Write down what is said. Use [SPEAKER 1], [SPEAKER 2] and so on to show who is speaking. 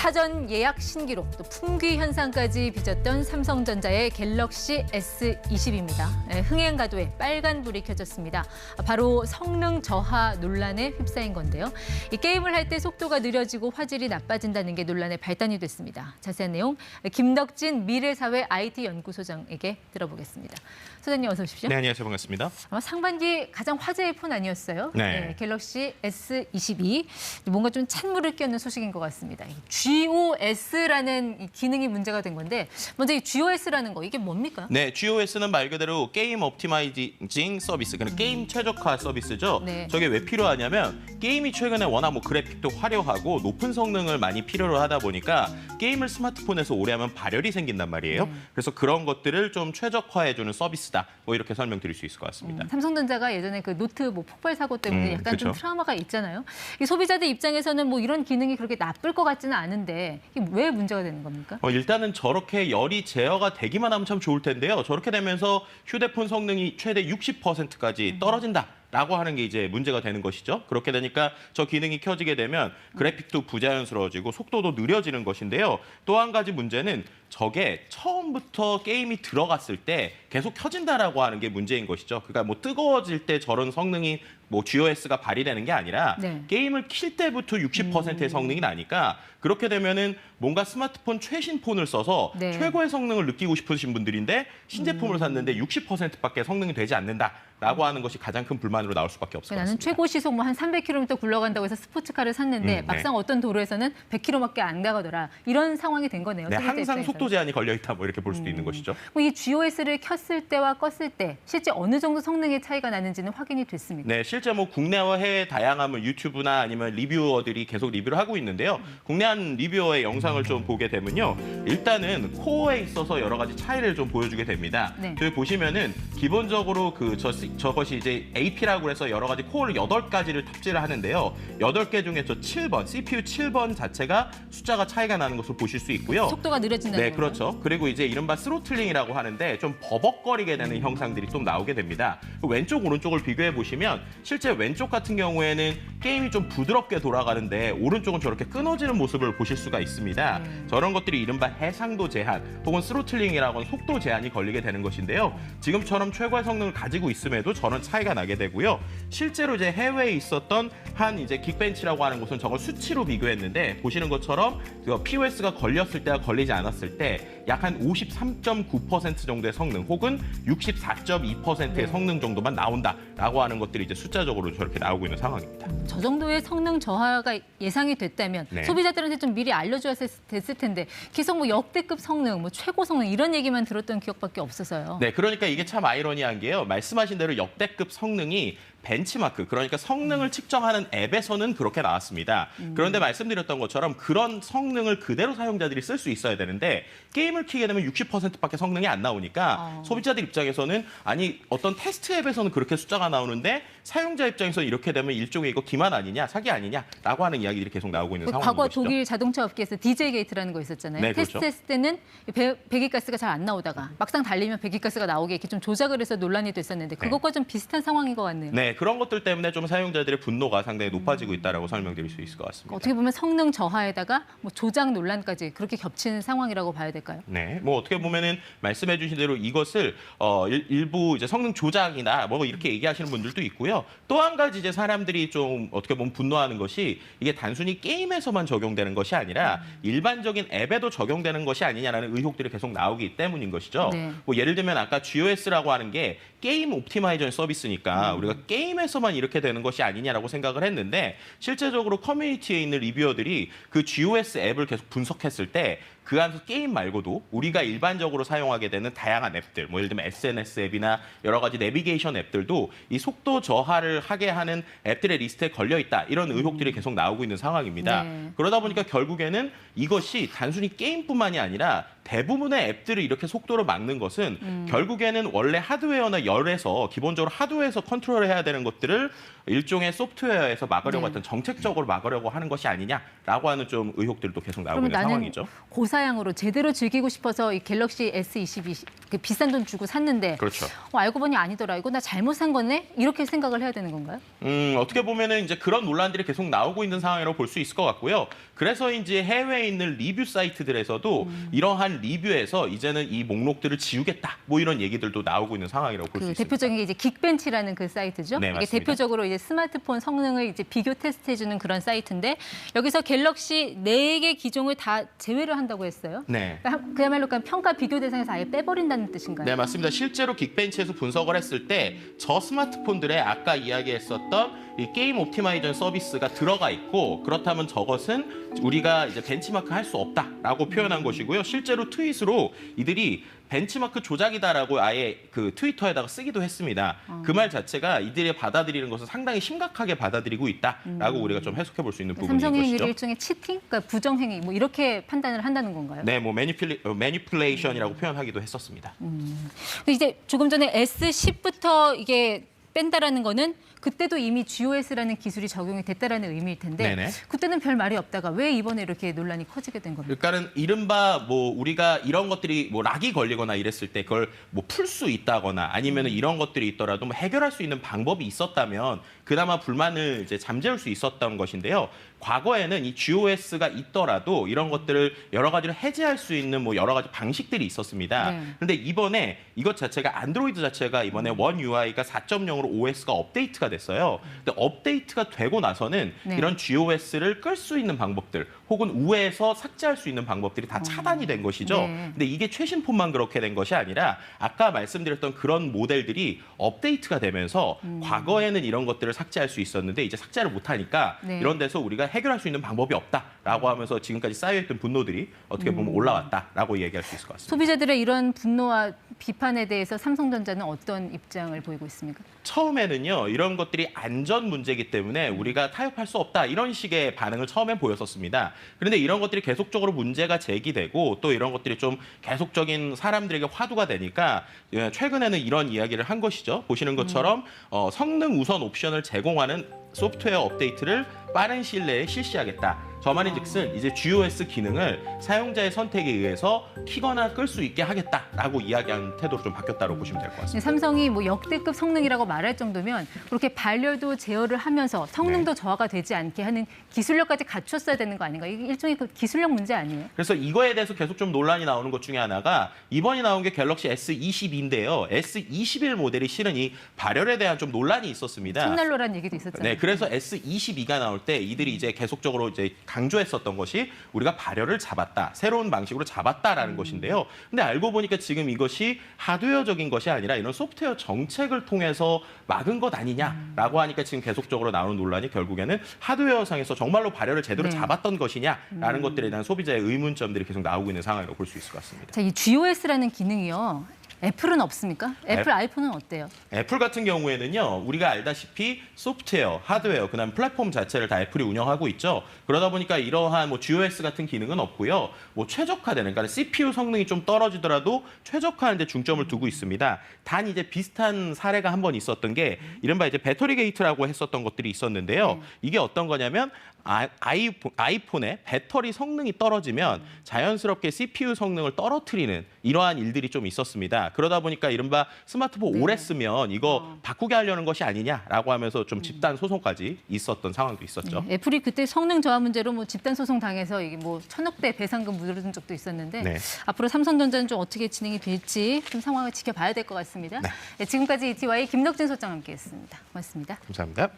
[SPEAKER 1] 사전 예약 신기록, 또 품귀 현상까지 빚었던 삼성전자의 갤럭시 S20입니다. 흥행 가도에 빨간불이 켜졌습니다. 바로 성능 저하 논란에 휩싸인 건데요. 이 게임을 할 때 속도가 느려지고 화질이 나빠진다는 게 논란의 발단이 됐습니다. 자세한 내용 김덕진 미래사회 IT연구소장에게 들어보겠습니다. 소장님 어서 오십시오.
[SPEAKER 2] 네, 안녕하세요. 반갑습니다.
[SPEAKER 1] 아마 상반기 가장 화제의 폰 아니었어요?
[SPEAKER 2] 네.
[SPEAKER 1] 갤럭시 S22. 뭔가 좀 찬물을 끼얹는 소식인 것 같습니다. GOS라는 이 기능이 문제가 된 건데 먼저 이 GOS라는 거 이게 뭡니까?
[SPEAKER 2] 네, GOS는 말 그대로 게임 옵티마이징 서비스, 그러니까 게임 최적화 서비스죠.
[SPEAKER 1] 네.
[SPEAKER 2] 저게 왜 필요하냐면 게임이 최근에 워낙 그래픽도 화려하고 높은 성능을 많이 필요로 하다 보니까 게임을 스마트폰에서 오래 하면 발열이 생긴단 말이에요. 그래서 그런 것들을 좀 최적화해주는 서비스다. 이렇게 설명드릴 수 있을 것 같습니다.
[SPEAKER 1] 삼성전자가 예전에 그 노트 폭발 사고 때문에 약간 좀
[SPEAKER 2] 그렇죠.
[SPEAKER 1] 트라우마가 있잖아요. 이 소비자들 입장에서는 이런 기능이 그렇게 나쁠 것 같지는 않은데 이게 왜 문제가 되는 겁니까?
[SPEAKER 2] 일단은 저렇게 열이 제어가 되기만 하면 참 좋을 텐데요. 저렇게 되면서 휴대폰 성능이 최대 60%까지 떨어진다. 라고 하는 게 이제 문제가 되는 것이죠. 그렇게 되니까 저 기능이 켜지게 되면 그래픽도 부자연스러워지고 속도도 느려지는 것인데요. 또 한 가지 문제는 저게 처음부터 게임이 들어갔을 때 계속 켜진다라고 하는 게 문제인 것이죠. 그러니까 뜨거워질 때 저런 성능이 GOS가 발휘되는 게 아니라
[SPEAKER 1] 네.
[SPEAKER 2] 게임을 킬 때부터 60%의 성능이 나니까 그렇게 되면은 뭔가 스마트폰 최신 폰을 써서
[SPEAKER 1] 네.
[SPEAKER 2] 최고의 성능을 느끼고 싶으신 분들인데 신제품을 샀는데 60%밖에 성능이 되지 않는다라고 하는 것이 가장 큰 불만으로 나올 수밖에 없을 것
[SPEAKER 1] 나는
[SPEAKER 2] 같습니다.
[SPEAKER 1] 최고 시속 한 300km 굴러간다고 해서 스포츠카를 샀는데
[SPEAKER 2] 네.
[SPEAKER 1] 막상 어떤 도로에서는 100km밖에 안 가더라. 이런 상황이 된 거네요.
[SPEAKER 2] 네,
[SPEAKER 1] 소비자
[SPEAKER 2] 항상
[SPEAKER 1] 입장에서는.
[SPEAKER 2] 속도 제한이 걸려 있다 이렇게 볼 수도 있는 것이죠.
[SPEAKER 1] 이 GOS를 켰을 때와 껐을 때 실제 어느 정도 성능의 차이가 나는지는 확인이 됐습니다.
[SPEAKER 2] 네, 실제 국내와 해외 다양한 유튜브나 아니면 리뷰어들이 계속 리뷰를 하고 있는데요. 국내 한 리뷰어의 영상을 좀 보게 되면요. 일단은 코어에 있어서 여러 가지 차이를 좀 보여주게 됩니다.
[SPEAKER 1] 네.
[SPEAKER 2] 저기 보시면은 기본적으로 저것이 이제 AP라고 해서 여러 가지 코어를 8가지를 탑재를 하는데요. 8개 중에 저 7번, CPU 7번 자체가 숫자가 차이가 나는 것을 보실 수 있고요.
[SPEAKER 1] 속도가 느려진다는
[SPEAKER 2] 네,
[SPEAKER 1] 거예요?
[SPEAKER 2] 그렇죠. 그리고 이제 이른바 스로틀링이라고 하는데 좀 버벅거리게 되는 형상들이 좀 나오게 됩니다. 왼쪽, 오른쪽을 비교해 보시면 실제 왼쪽 같은 경우에는 게임이 좀 부드럽게 돌아가는데 오른쪽은 저렇게 끊어지는 모습을 보실 수가 있습니다. 저런 것들이 이른바 해상도 제한 혹은 스로틀링이라고 하는 속도 제한이 걸리게 되는 것인데요. 지금처럼 최고의 성능을 가지고 있음에도 저런 차이가 나게 되고요. 실제로 이제 해외에 있었던 한 이제 긱벤치라고 하는 곳은 저걸 수치로 비교했는데 보시는 것처럼 POS가 걸렸을 때와 걸리지 않았을 때 약 한 53.9% 정도의 성능 혹은 64.2%의 성능 정도만 나온다라고 하는 것들이 이제 숫자적으로 저렇게 나오고 있는 상황입니다.
[SPEAKER 1] 저 정도의 성능 저하가 예상이 됐다면
[SPEAKER 2] 네.
[SPEAKER 1] 소비자들한테 좀 미리 알려줬을 텐데 계속 역대급 성능, 최고 성능 이런 얘기만 들었던 기억밖에 없어서요.
[SPEAKER 2] 네, 그러니까 이게 참 아이러니한 게요. 말씀하신 대로 역대급 성능이 벤치마크, 그러니까 성능을 측정하는 앱에서는 그렇게 나왔습니다. 그런데 말씀드렸던 것처럼 그런 성능을 그대로 사용자들이 쓸 수 있어야 되는데 게임을 키게 되면 60%밖에 성능이 안 나오니까 소비자들 입장에서는 아니 어떤 테스트 앱에서는 그렇게 숫자가 나오는데 사용자 입장에서 이렇게 되면 일종의 이거 기만 아니냐, 사기 아니냐라고 하는 이야기들이 계속 나오고 있는 상황인
[SPEAKER 1] 과거
[SPEAKER 2] 것이죠.
[SPEAKER 1] 독일 자동차 업계에서 DJ 게이트라는 거 있었잖아요.
[SPEAKER 2] 네, 그렇죠.
[SPEAKER 1] 테스트했을 때는 배기가스가 잘 안 나오다가 막상 달리면 배기가스가 나오게 이렇게 좀 조작을 해서 논란이 됐었는데 그것과 좀 비슷한 상황인 것 같네요.
[SPEAKER 2] 네, 그런 것들 때문에 좀 사용자들의 분노가 상당히 높아지고 있다라고 설명드릴 수 있을 것 같습니다.
[SPEAKER 1] 어떻게 보면 성능 저하에다가 조작 논란까지 그렇게 겹치는 상황이라고 봐야 될까요?
[SPEAKER 2] 네, 어떻게 보면은 말씀해주신 대로 이것을 일부 이제 성능 조작이나 이렇게 얘기하시는 분들도 있고요. 또 한 가지 이제 사람들이 좀 어떻게 보면 분노하는 것이 이게 단순히 게임에서만 적용되는 것이 아니라 일반적인 앱에도 적용되는 것이 아니냐라는 의혹들이 계속 나오기 때문인 것이죠.
[SPEAKER 1] 네.
[SPEAKER 2] 예를 들면 아까 GOS라고 하는 게 게임 옵티마이저 서비스니까 우리가 게임에서만 이렇게 되는 것이 아니냐라고 생각을 했는데 실제적으로 커뮤니티에 있는 리뷰어들이 그 GOS 앱을 계속 분석했을 때 그 안에서 게임 말고도 우리가 일반적으로 사용하게 되는 다양한 앱들, 예를 들면 SNS 앱이나 여러 가지 내비게이션 앱들도 이 속도 저하를 하게 하는 앱들의 리스트에 걸려 있다. 이런 의혹들이 계속 나오고 있는 상황입니다.
[SPEAKER 1] 네.
[SPEAKER 2] 그러다 보니까 결국에는 이것이 단순히 게임뿐만이 아니라 대부분의 앱들을 이렇게 속도로 막는 것은 결국에는 원래 하드웨어나 열에서 기본적으로 하드웨어에서 컨트롤을 해야 되는 것들을 일종의 소프트웨어에서 막으려고
[SPEAKER 1] 네.
[SPEAKER 2] 했던 정책적으로 막으려고 하는 것이 아니냐라고 하는 좀 의혹들도 계속 나오고
[SPEAKER 1] 그러면
[SPEAKER 2] 있는
[SPEAKER 1] 나는
[SPEAKER 2] 상황이죠.
[SPEAKER 1] 고사 저사양으로 제대로 즐기고 싶어서 이 갤럭시 S22 비싼 돈 주고 샀는데
[SPEAKER 2] 그렇죠.
[SPEAKER 1] 알고 보니 아니더라. 이거 나 잘못 산 거네? 이렇게 생각을 해야 되는 건가요?
[SPEAKER 2] 어떻게 보면은 이제 그런 논란들이 계속 나오고 있는 상황이라고 볼 수 있을 것 같고요. 그래서인지 해외에 있는 리뷰 사이트들에서도 이러한 리뷰에서 이제는 이 목록들을 지우겠다. 뭐 이런 얘기들도 나오고 있는 상황이라고 볼 수 있습니다.
[SPEAKER 1] 대표적인 게 이제 긱벤치라는 그 사이트죠.
[SPEAKER 2] 네,
[SPEAKER 1] 이게
[SPEAKER 2] 맞습니다.
[SPEAKER 1] 대표적으로 이제 스마트폰 성능을 이제 비교 테스트해주는 그런 사이트인데 여기서 갤럭시 4개 기종을 다 제외를 한다고 했어요.
[SPEAKER 2] 네.
[SPEAKER 1] 그야말로 평가 비교 대상에서 아예 빼버린다는 뜻인가요?
[SPEAKER 2] 네, 맞습니다. 실제로 긱벤치에서 분석을 했을 때 저 스마트폰들에 아까 이야기했었던 이 게임 옵티마이저 서비스가 들어가 있고 그렇다면 저것은 우리가 이제 벤치마크 할 수 없다라고 표현한 것이고요. 실제로 트윗으로 이들이 벤치마크 조작이다라고 아예 그 트위터에다가 쓰기도 했습니다. 그 말 자체가 이들이 받아들이는 것을 상당히 심각하게 받아들이고 있다라고 우리가 좀 해석해 볼 수 있는 부분인
[SPEAKER 1] 삼성의
[SPEAKER 2] 것이죠.
[SPEAKER 1] 행위를 일종의 치팅, 그러니까 부정행위 뭐 이렇게 판단을 한다는 건가요?
[SPEAKER 2] 네, 뭐 매니플레이션이라고 표현하기도 했었습니다.
[SPEAKER 1] 근데 이제 조금 전에 S10부터 이게 뺀다라는 거는 그때도 이미 GOS라는 기술이 적용이 됐다라는 의미일 텐데
[SPEAKER 2] 네네.
[SPEAKER 1] 그때는 별 말이 없다가 왜 이번에 이렇게 논란이 커지게 된 겁니까?
[SPEAKER 2] 그러니까는 이른바 뭐 우리가 이런 것들이 뭐 락이 걸리거나 이랬을 때 그걸 뭐 풀 수 있다거나 아니면은 이런 것들이 있더라도 뭐 해결할 수 있는 방법이 있었다면 그나마 불만을 이제 잠재울 수 있었던 것인데요. 과거에는 이 GOS가 있더라도 이런 것들을 여러 가지로 해제할 수 있는 뭐 여러 가지 방식들이 있었습니다.
[SPEAKER 1] 네.
[SPEAKER 2] 그런데 이번에 이것 자체가 안드로이드 자체가 이번에 원 UI가 4.0으로 OS가 업데이트가 됐어요. 근데 업데이트가 되고 나서는
[SPEAKER 1] 네.
[SPEAKER 2] 이런 GOS를 끌 수 있는 방법들 혹은 우회해서 삭제할 수 있는 방법들이 다 차단이 된 것이죠.
[SPEAKER 1] 네.
[SPEAKER 2] 근데 이게 최신 폰만 그렇게 된 것이 아니라 아까 말씀드렸던 그런 모델들이 업데이트가 되면서 과거에는 이런 것들을 삭제할 수 있었는데 이제 삭제를 못하니까
[SPEAKER 1] 네.
[SPEAKER 2] 이런 데서 우리가 해결할 수 있는 방법이 없다라고 하면서 지금까지 쌓여있던 분노들이 어떻게 보면 올라왔다라고 얘기할 수 있을 것 같습니다.
[SPEAKER 1] 소비자들의 이런 분노와 비판에 대해서 삼성전자는 어떤 입장을 보이고 있습니까?
[SPEAKER 2] 처음에는요, 이런 것들이 안전 문제이기 때문에 우리가 타협할 수 없다 이런 식의 반응을 처음에 보였었습니다. 그런데 이런 것들이 계속적으로 문제가 제기되고 또 이런 것들이 좀 계속적인 사람들에게 화두가 되니까 최근에는 이런 이야기를 한 것이죠. 보시는 것처럼 성능 우선 옵션을 제공하는 소프트웨어 업데이트를 빠른 시일 내에 실시하겠다. 저 말인즉슨 이제 GOS 기능을 사용자의 선택에 의해서 키거나 끌 수 있게 하겠다라고 이야기한 태도로 좀 바뀌었다고 보시면 될 것 같습니다.
[SPEAKER 1] 삼성이 뭐 역대급 성능이라고 말할 정도면 그렇게 반려도 제어를 하면서 성능도 저하가 되지 않게 하는 기술력까지 갖췄어야 되는 거 아닌가? 이게 일종의 그 기술력 문제 아니에요?
[SPEAKER 2] 그래서 이거에 대해서 계속 좀 논란이 나오는 것 중에 하나가 이번이 나온 게 갤럭시 S22인데요. S21 모델이 실은 이 발열에 대한 좀 논란이 있었습니다.
[SPEAKER 1] 첫날로라는 얘기도 있었잖아요.
[SPEAKER 2] 네, 그래서 S22가 나올 때 이들이 이제 계속적으로 이제 강조했었던 것이 우리가 발열을 잡았다, 새로운 방식으로 잡았다라는 것인데요. 근데 알고 보니까 지금 이것이 하드웨어적인 것이 아니라 이런 소프트웨어 정책을 통해서 막은 것 아니냐라고 하니까 지금 계속적으로 나오는 논란이 결국에는 하드웨어상에서 정말로 발열을 제대로
[SPEAKER 1] 네.
[SPEAKER 2] 잡았던 것이냐라는 것들에 대한 소비자의 의문점들이 계속 나오고 있는 상황이라고 볼 수 있을 것 같습니다.
[SPEAKER 1] 자, 이 GOS라는 기능이요. 애플은 없습니까? 애플 아이폰은 어때요?
[SPEAKER 2] 애플 같은 경우에는요, 우리가 알다시피 소프트웨어, 하드웨어, 그다음 플랫폼 자체를 다 애플이 운영하고 있죠. 그러다 보니까 이러한 뭐 GOS 같은 기능은 없고요. 뭐 최적화되는, 그러니까 CPU 성능이 좀 떨어지더라도 최적화하는 데 중점을 두고 있습니다. 단 이제 비슷한 사례가 한 번 있었던 게 이른바 이제 배터리 게이트라고 했었던 것들이 있었는데요. 이게 어떤 거냐면 아이폰의 배터리 성능이 떨어지면 자연스럽게 CPU 성능을 떨어뜨리는 이러한 일들이 좀 있었습니다. 그러다 보니까 이른바 스마트폰 오래 쓰면 이거 바꾸게 하려는 것이 아니냐라고 하면서 좀 집단 소송까지 있었던 상황도 있었죠.
[SPEAKER 1] 네, 애플이 그때 성능 저하 문제로 뭐 집단 소송 당해서 이게 뭐 1,000억대 배상금 물은 적도 있었는데
[SPEAKER 2] 네.
[SPEAKER 1] 앞으로 삼성전자는 좀 어떻게 진행이 될지 좀 상황을 지켜봐야 될 것 같습니다. 네, 지금까지 ETY 김덕진 소장 함께했습니다. 고맙습니다.
[SPEAKER 2] 감사합니다.